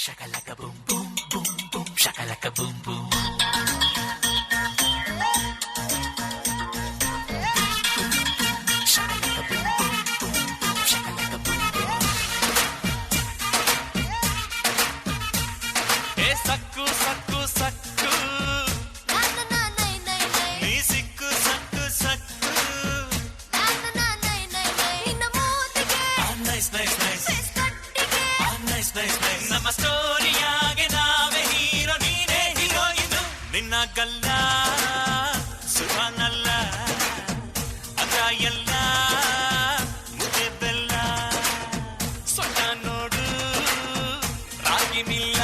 shakalaka boom boom boom boom shakalaka boom boom shakalaka boom boom boom boom shakalaka boom boom hey sakku sakku sakku na na nai nai nai nee sikku sakku sakku na na nai nai nai inna mootige nice nice nice face kattige nice nice nice ನಮ್ಮ ಸ್ಟೋರಿಯಾಗೆ ನಾವೇ hero ನೀನೇ heroine ನಿನ್ನ ಗಲ್ಲ ಸುಭಾನಲ್ಲ ಅದ ಎಲ್ಲ ಮುದ್ದೆ ಬೆಲ್ಲ ಸೊಟ್ಟ ನೋಡು ರಾಗಿ ಮಿಲ್ಲ